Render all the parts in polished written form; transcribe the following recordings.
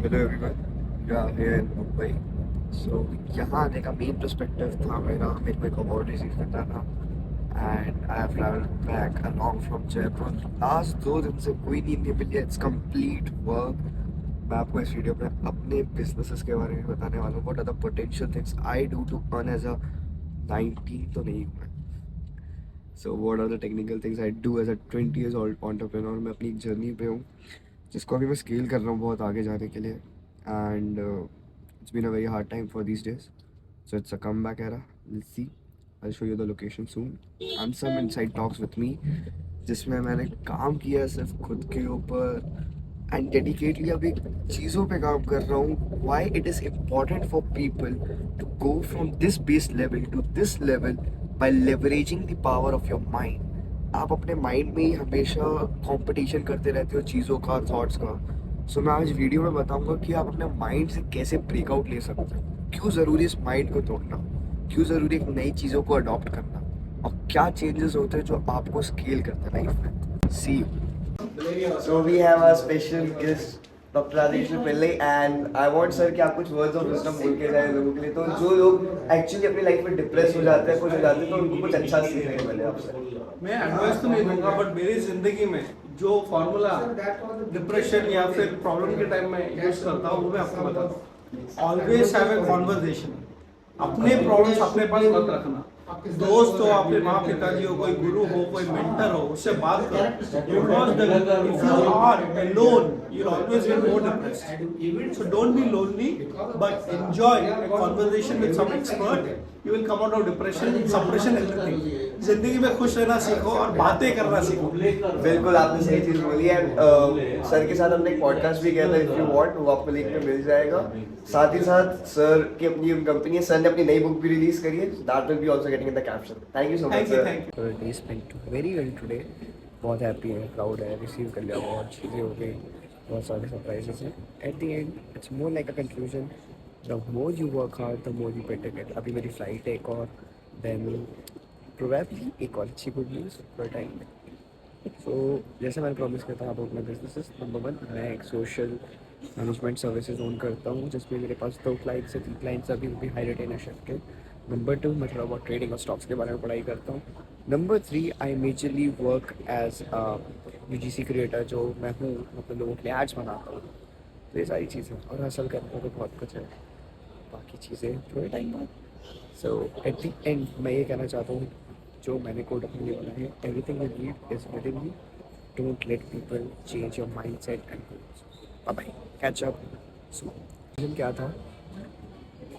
Hello everyone, या here in Mumbai. सो यहाँ आने का मेन पर्सपेक्टिव था मेरे को एक अवार्ड रिसीव करना था and I have travelled back along from Jaipur. Last 2 दिन से कोई नींद नहीं मिली है, इट्स कंप्लीट वर्क। मैं आपको इस वीडियो में अपने बिजनेसेस के बारे में बताने वाला हूँ। What are the potential things I do to earn as a 19 तो नहीं हूँ मैं। So what are the technical things I do as a 20 years old entrepreneur. मैं अपनी एक जर्नी पे हूँ जिसको अभी मैं स्केल कर रहा हूँ बहुत आगे जाने के लिए। And it's been a very hard time for these days, so it's a comeback era. We'll see. I'll show you the location soon and some inside talks with me जिसमें मैंने काम किया है सिर्फ खुद के ऊपर एंड डेडिकेटली अभी चीज़ों पे काम कर रहा हूँ। Why it is important for people to go from this base level to this level by leveraging the power of your mind. आप अपने माइंड में ही हमेशा कंपटीशन करते रहते हो चीज़ों का, थॉट्स का। सो मैं आज वीडियो में बताऊंगा कि आप अपने माइंड से कैसे ब्रेकआउट ले सकते हो, क्यों ज़रूरी इस माइंड को तोड़ना, क्यों ज़रूरी एक नई चीज़ों को अडॉप्ट करना, और क्या चेंजेस होते हैं जो आपको स्केल करते हैं लाइफ में। See you. So we have a special guest doctor Aadish Pillai and I want sir कि आप कुछ वर्ड्स ऑफ विजडम बोल के जाए लोगों के लिए। तो जो लोग एक्चुअली अपनी लाइफ में डिप्रेस हो जाते हैं, कुछ हो जाते हैं, तो उनको कुछ अच्छा सीखने को मिले आपसे। मैं एडवाइस तो नहीं दूंगा, बट मेरी जिंदगी में जो फॉर्मूला डिप्रेशन या फिर प्रॉब्लम के टाइम में यूज करता हूँ वो मैं आपको बताता हूँ। Always have a conversation. अपने प्रॉब्लम्स अपने पास मत रखना। दोस्त हो, आपके माँ पिताजी हो, कोई गुरु हो, कोई मेंटर हो, उससे बात करो। Because if you are alone you will always get more depressed. So don't be lonely but enjoy a conversation with some expert. You will come out of depression, suppression, everything. जिंदगी में खुश रहना सीखो और बातें करना सीखो। बिल्कुल आपने सही चीज़ बोली है। सर के साथ हमने एक पॉडकास्ट भी किया था, इफ यू वांट वो आपको लिंक पे मिल जाएगा। साथ ही साथ सर की अपनी कंपनी है, सर ने अपनी नई बुक भी रिलीज करी है, that will be also getting in the caption. Thank you so much sir. Day spent very well today. बहुत हैप्पी है, प्राउड है, रिसीव कर लिया, बहुत चीज़ें हो गई, बहुत सारे सरप्राइजेस हैं। Eight the and it's more like a conclusion, the more you work hard the more you better gate. अभी मेरी फ्लाइट है एक और, देन प्रोबेबली एक और अच्छी गुड न्यूज़ फॉर टाइम में। सो जैसे मैंने प्रॉमिस किया था, आप अपना बिजनेस नंबर 1, मैं एक सोशल मैनेजमेंट सर्विसेज ओन करता हूँ जिसमें मेरे पास 2 क्लाइंट्स से 3 क्लाइंट्स अभी भी हाई रिटेनरशिप के। नंबर 2, मैं थोड़ा बहुत ट्रेडिंग और स्टॉक्स के बारे में पढ़ाई करता हूँ। Number 3, I majorly work as UGC creator, जो मैं हूँ, मतलब लोगों के लिए एड्स बनाता हूँ। तो ये सारी चीज़ें और हासिल करने को बहुत कुछ है, बाकी चीज़ें थोड़े टाइम बाद। सो एट द एंड मैं ये कहना चाहता हूँ, जो मैंने कोड अपने लिए बनाया है, everything you need is within you. Don't let people change your mindset and goals. Bye bye, catch up soon. क्या था,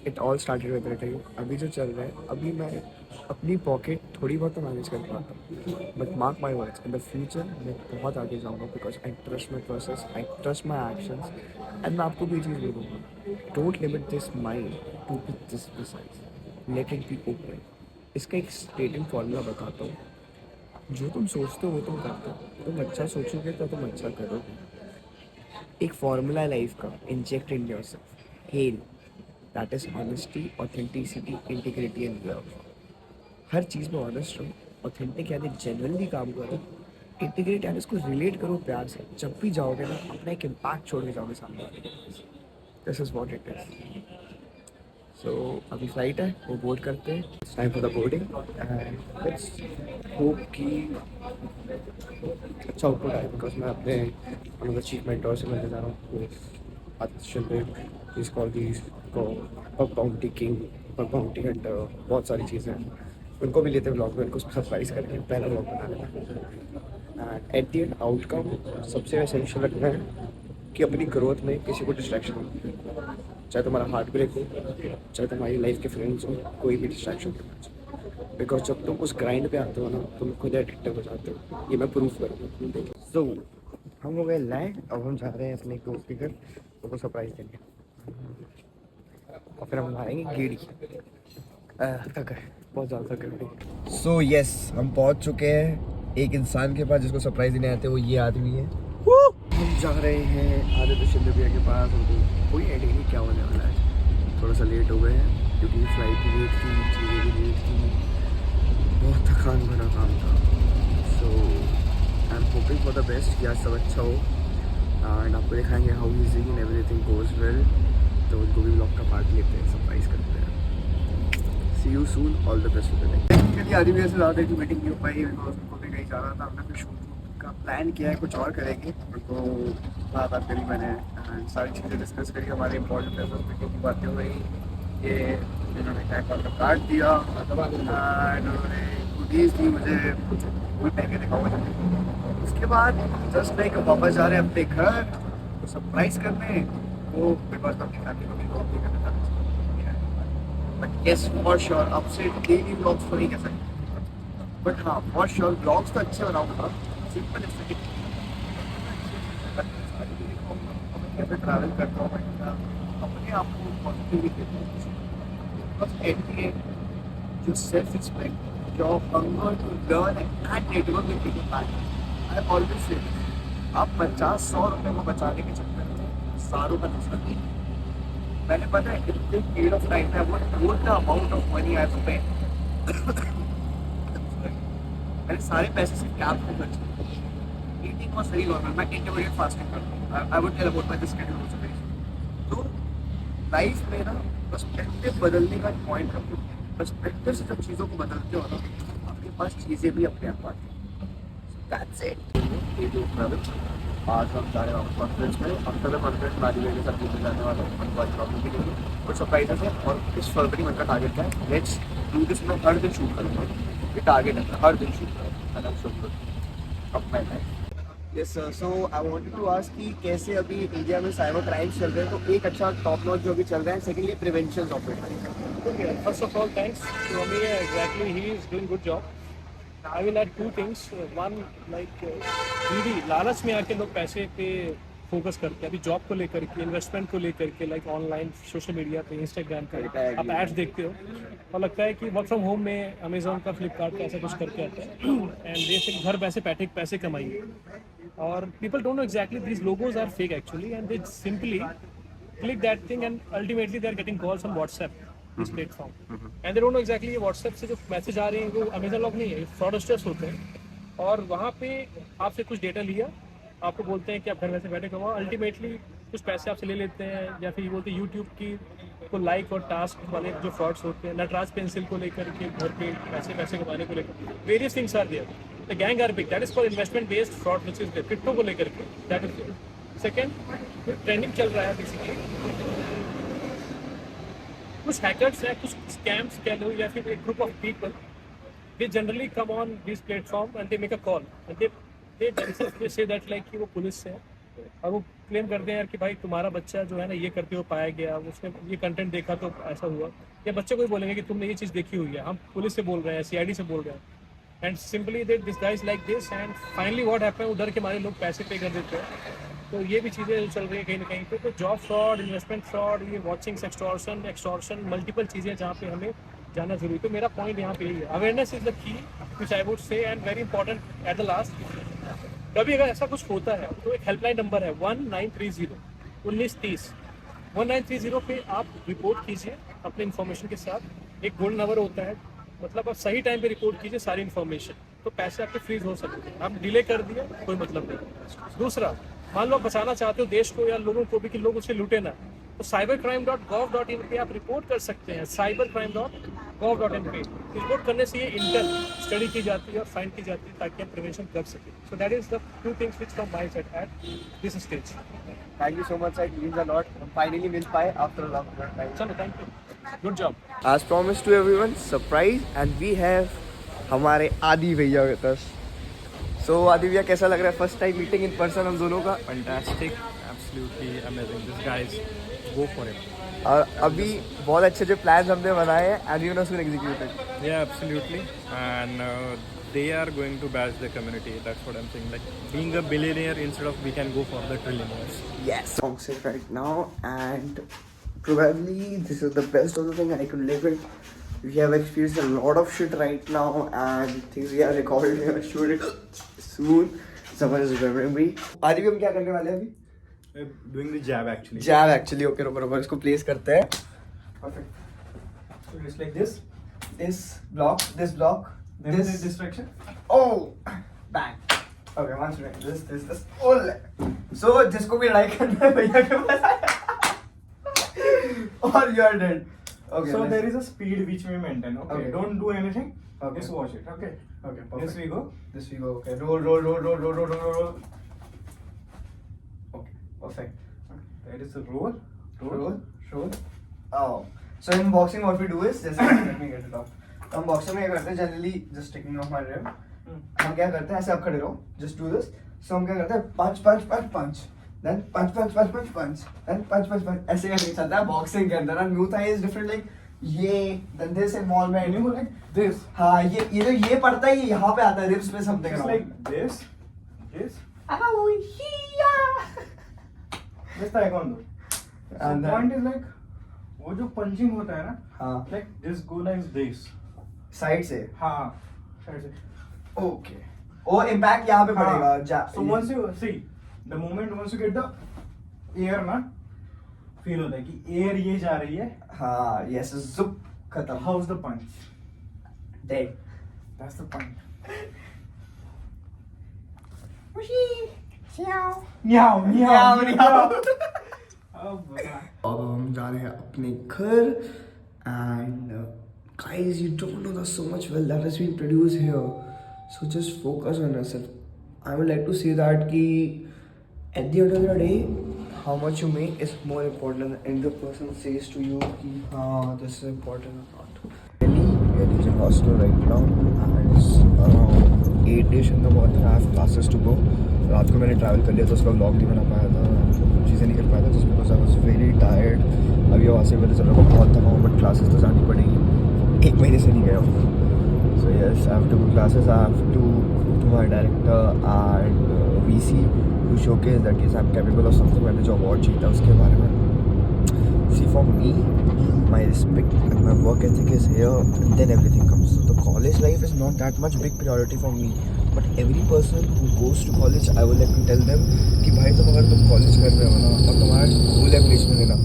it all started with retail. अभी जो चल रहा है, अभी मैं अपनी पॉकेट थोड़ी बहुत तो मैनेज कर पाता हूँ, but mark my words, in the future मैं बहुत आगे जाऊँगा, because I trust my process, I trust my actions. And मैं आपको भी चीज़ बोलूँगा, don't limit this mind to be this precise, let it be open. इसका एक स्ट्रेटेड फॉर्मूला बताता हूँ, जो तुम सोचते हो वो तुम करते हो। तुम अच्छा सोचोगे तो तुम अच्छा करोगे। एक फॉर्मूला है लाइफ का, inject in yourself, hell, that is honesty, authenticity, integrity and love. हर चीज़ में ऑनेस्ट रहो, ऑथेंटिक यानी जेन्युइनली काम करो, इंटीग्रेट यानी उसको रिलेट करो प्यार से। जब भी जाओगे ना, अपना एक इम्पैक्ट छोड़ के जाओगे सामने वाले के। This is what it is. So अभी फ्लाइट है, वो बोर्ड करते हैं, it's time for the boarding and let's hope कि अच्छा आउटपुट आए। बिकॉज मैं अपने मतलब चीफ मेंटोर से मिलने जा रहा हूँ, इस कॉल की पग बाउंटी किंग, पग बाउंटी हंटर, बहुत सारी चीज़ें हैं। उनको भी लेते ब्लॉग में, उनको सरप्राइज करके पहला blog banana. And eight the and outcome सबसे एसेंशियल रखना है कि अपनी ग्रोथ में किसी को डिस्ट्रैक्शन हो, चाहे तुम्हारा हार्ट ब्रेक हो, चाहे तुम्हारी लाइफ के फ्रेंड्स हो, कोई भी डिस्ट्रैक्शन हो। बिकॉज जब तुम उस ग्राइंड पे आते हो ना, तुम खुद एडिक्टिव हो जाते हो, ये मैं प्रूफ करूँगा। देखिए, सो हम हो गए लैंड, अब हम जा रहे हैं अपने दोस्त के घर, उनको सरप्राइज देंगे और फिर हम मारेंगे गेड़ी। थक है, बहुत ज़्यादा थक है। सो यस, हम पहुंच चुके हैं एक इंसान के पास जिसको सरप्राइज देने आते हैं, वो ये आदमी है। हम जा रहे हैं आदित्य शिंदे भैया के पास। उनको कोई आइडिया नहीं क्या होने वाला है, थोड़ा सा लेट हो गए हैं क्योंकि फ्लाइट भी लेट थी, चीज़ें भी लेट थी, बहुत थकान भरा काम था। So I am hoping for the best कि आज सब अच्छा हो। एंड आपको दिखाएंगे how easy and everything goes well. तो उनको भी ब्लॉग का पार्ट लेते हैं, सरप्राइज करते हैं। See you soon, all the best for the day. Technically आधी वजह से ज़्यादा की मीटिंग नहीं हो पाई बिकॉज उनको भी कहीं जाना था। हमने फिर शूट का प्लान किया है, कुछ और करेंगे। तो बात करी मैंने एंड सारी चीज़ें डिस्कस करी, हमारे इंपॉर्टेंट मीटिंग की बातें हुई। ये इन्होंने कैक का कार्ड दिया एंड उन्होंने गुडीज़ दी मुझे, वो पहन के दिखाऊंगा। उसके बाद जस्ट लाइक वापस जा रहे हैं अपने घर तो सरप्राइज करने, वो बिकॉज अपनी फैमिली को भी ब्लॉग नहीं करना चाहते। बट येस फॉर श्योर अब से डेली ब्लॉग्स तो नहीं कह सकते, बट हाँ फॉर श्योर ब्लॉग्स तो अच्छे बनाऊंगा। सिंपल कैसे ट्रैवल करता हूँ मैं अपने आप को पॉजिटिवली देता हूँ। बस एट द एंड जो सेल्फ रिस्पेक्ट, जो hunger to learn and network with people, I always say आप 50-100 रुपये को बचाने के चक्कर में सारों का नुकसान नहीं। मैंने पता है इतने पीरियड ऑफ टाइम में वो the amount of money I have spent, मैंने सारे पैसे से कैब को खर्च किया। ईटिंग वॉज वेरी नॉर्मल, मैं इंटरमीडिएट फास्टिंग करता हूँ। I would tell about my this schedule also. तो लाइफ में ना पर्सपेक्टिव बदलने का पॉइंट है। पर्सपेक्टिव से जब चीज़ों को बदलते हो ना, आपके पास चीज़ें भी अपने आप आती हैं। That's it. ये जो ट्रैवल आज हम जा रहे हैं कॉन्फ्रेंस में, हम सभी कॉन्फ्रेंस में आगे के साथ घूमने जाने वाले हैं प्रॉब्लम के लिए कुछ सरप्राइजेस है। और इस फरवरी मंथ का टारगेट है लेट्स डू दिस। मैं हर दिन शूट करूँगा, ये टारगेट है, हर दिन शूट करूँगा अब मैं। Yes sir, so I wanted to ask कि कैसे अभी इंडिया में साइबर क्राइम्स चल रहे हैं। तो एक अच्छा टॉप नॉच जो अभी चल रहा है, secondly prevention of it. Okay, first of all, thanks to Amir. Exactly, he is doing good job. I will add two things. One, like greedy, लालच में आके लोग पैसे पे फोकस करते हैं। अभी जॉब को लेकर के, इन्वेस्टमेंट को लेकर के, लाइक ऑनलाइन सोशल मीडिया पे, इंस्टाग्राम पे आप एड्स देखते हो और लगता है कि वर्क फ्रॉम होम में अमेजोन का, फ्लिपकार्ट का ऐसा कुछ करके आता है एंड दे से घर पैसे पैसे कमाएंगे। और people don't know exactly these logos are fake actually and they simply click that thing and ultimately they are getting calls on WhatsApp, this platform, and they don't know exactly ये WhatsApp से जो message आ रहे हैं वो Amazon लोग नहीं है, fraudsters होते हैं। और वहाँ पे आपसे कुछ डेटा लिया, आपको बोलते हैं कि आप घर में से बैठे कमाओ, अल्टीमेटली कुछ पैसे आपसे ले लेते हैं। या फिर बोलते हैं यूट्यूब की को लाइक और टास्क वाले जो फ्रॉड्स होते हैं, नटराज पेंसिल को लेकर के घर पे पैसे कमाने को लेकर various things are there. The gang are big, that is for investment based fraud which is there. Crypto को लेकर के दैट इज सेकेंड ट्रेंडिंग चल रहा है। बेसिकली कुछ हैकर्स हैं, कुछ स्कैम्स कह लो, या फिर एक group of people they generally come on this platform and they make a call and they say that like कि वो पुलिस से है और वो क्लेम करते हैं यार कि भाई तुम्हारा बच्चा जो है ना ये करते हुए पाया गया, उसने ये कंटेंट देखा तो ऐसा हुआ। या बच्चे को ही बोलेंगे कि तुमने ये चीज़ देखी हुई है, हम पुलिस से बोल रहे हैं, CID से बोल रहे हैं and simply they this guys like this and finally what happen, उधर के हमारे लोग पैसे पे कर देते हैं। तो ये भी चीज़ें चल रही है कहीं ना कहीं पे। तो जॉब फ्रॉड, इन्वेस्टमेंट फ्रॉड, ये वॉचिंग एक्सटॉर्शन मल्टीपल चीज़ें जहाँ पे हमें जाना जरूरी। तो मेरा पॉइंट यहाँ पे यही है, awareness is the key which I would say and very important at the last. कभी अगर ऐसा कुछ होता है तो एक हेल्पलाइन नंबर है 1930 1930 1930 पे आप रिपोर्ट कीजिए अपने इन्फॉर्मेशन के साथ। एक गोल्ड नंबर होता है, मतलब आप सही टाइम पे रिपोर्ट कीजिए सारी इन्फॉर्मेशन, तो पैसे आपके फ्रीज हो सकते हैं। आप डिले कर दिए कोई मतलब नहीं। दूसरा, मान लो आप बचाना चाहते हो देश को या लोगों को भी कि लोग उसे लूटे ना, तो cybercrime.gov.in पे आप रिपोर्ट कर सकते हैं। cybercrime.gov.in पे रिपोर्ट करने से ये इंटर स्टडी की जाती है और फाइंड की जाती है ताकि हम प्रिवेंशन कर सकें। So that is the two things which from my side at this stage. Thank you so much, it means a lot. हम फाइनली मिल पाए आफ्टर अ लॉन्ग टाइम। चलो, thank you, good job. As promised to everyone, surprise, and we have हमारे आदि भैया with us. सो आदि भैया कैसा लग रहा है first time meeting in person हम दोनों का? Fantastic, absolutely amazing. These guys, go for it. और अभी बहुत अच्छे जो प्लान्स हमने बनाए हैं and we will soon executed. Yeah, absolutely. And they are going to bash the community. That's what I'm saying. Like being a billionaire instead of we can go for the trillionaires. Yes, I'm sick right now and probably this is the best of the thing I could live with. We have experienced a lot of shit right now and things we are recording, we are shooting soon. Someone is remembering me. आदि भी हम क्या करने वाले हैं अभी? Doing the jab actually. Jab actually. Okay, रुको इसको प्लेस करते हैं। Perfect. So just like this. This block, Then the distraction. oh, bang. Okay, one second. This. Ole. So जिसको भी लाइक करना है भैया के पास आया. Or you are dead. Okay. So there is a speed which we maintain. Okay. Okay. Don't do anything. Okay. Just watch it. Okay. Okay. This Perfect. we go. This we go. Okay. Roll. Okay. Perfect. There is a roll. Roll. Oh. So in boxing, what we do is just let me get it off. हम boxing में क्या करते हैं generally just taking off my rib. हम क्या करते हैं ऐसे आप खड़े रहो. Just do this. So हम क्या करते हैं punch. Then punch. Then punch. ऐसे करके चलता है boxing के अंदर. And Muay Thai is different like ये then this involvement. And you go like this. हाँ ये पड़ता है ये यहाँ पे आता है ribs पे something. Just like this. This. This taekwondo. So And then- point is like वो जो punching होता है ना. हाँ Like this go like this. side से. हाँ. Side से. Okay. वो impact यहाँ पे पड़ेगा. So once you see the moment once you get the air ना feel होता है कि air ये जा रही है. हाँ yes zup खत्म. How's the punch? Dead. That's the point. Meow. अब हम जा रहे हैं अपने घर and guys you don't know the so much well that has been produced here, so just focus on yourself. I would like to say that कि at the end of the day how much you make is more important than the person says to you कि हाँ this is important or not. We are reaching hostel right now and it's around 8ish in the morning. I have classes to go. रात को मैंने travel कर लिया तो उसका vlog नहीं बना पाया था, चीज़ें नहीं कर पाया था, just because I was very tired. अभी वहाँ से पता चल रहा बहुत थका हूँ बट क्लासेस तो जानी पड़ेगी. 1 महीने से नहीं गया हूँ. So yes, I have to go classes. I have to go to my director and VC to showcase that yes I'm capable of something. मैंने जो award जीता उसके बारे में. See for me, my respect and my work ethic is here, and then everything comes. So the college life is not that much big priority for me. But every person who goes to college, I would like to tell them कि भाई अगर तुम college कर रहे हो ना और तुम्हारा गोल है प्लेसमेंट लेना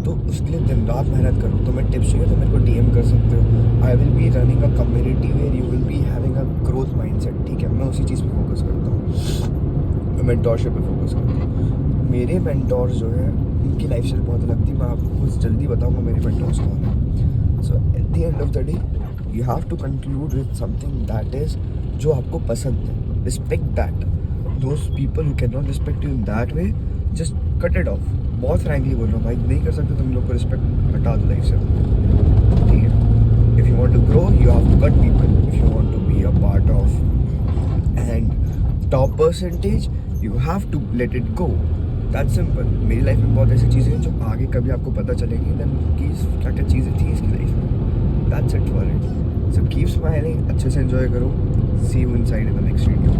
तो उसके लिए दिन रात मेहनत करो. तुम्हें टिप्स चाहिए तो मेरे को DM कर सकते हो. I will be running a community where you will be having a growth mindset. ठीक है, मैं उसी चीज़ पे फोकस करता हूँ. मैं मेंटोरशिप पे फोकस करता हूँ. मेरे मेंटोर्स जो है उनकी लाइफ स्टाइल बहुत अलग थी. मैं आपको कुछ जल्दी बताऊँगा मेरे मेंटोर्स कौन है. So at the end of the day you have to conclude with something that is जो आपको पसंद है. Respect that. Those people who can not respect you in that way just cut it off. बहुत frankly बोल रहा हूँ भाई, नहीं कर सकते तुम लोग को रिस्पेक्ट हटा दो लाइफ से. ठीक है, if you want to grow you have to cut people. If you want to be a part of and top percentage you have to let it go. That simple. मेरी life में बहुत ऐसी चीज़ें हैं जो आगे कभी आपको पता चलेंगी देन कि क्या क्या चीज़ें थी इसकी लाइफ में. That's it for it. So keep smiling, अच्छे से एंजॉय करो. See you inside in the next video.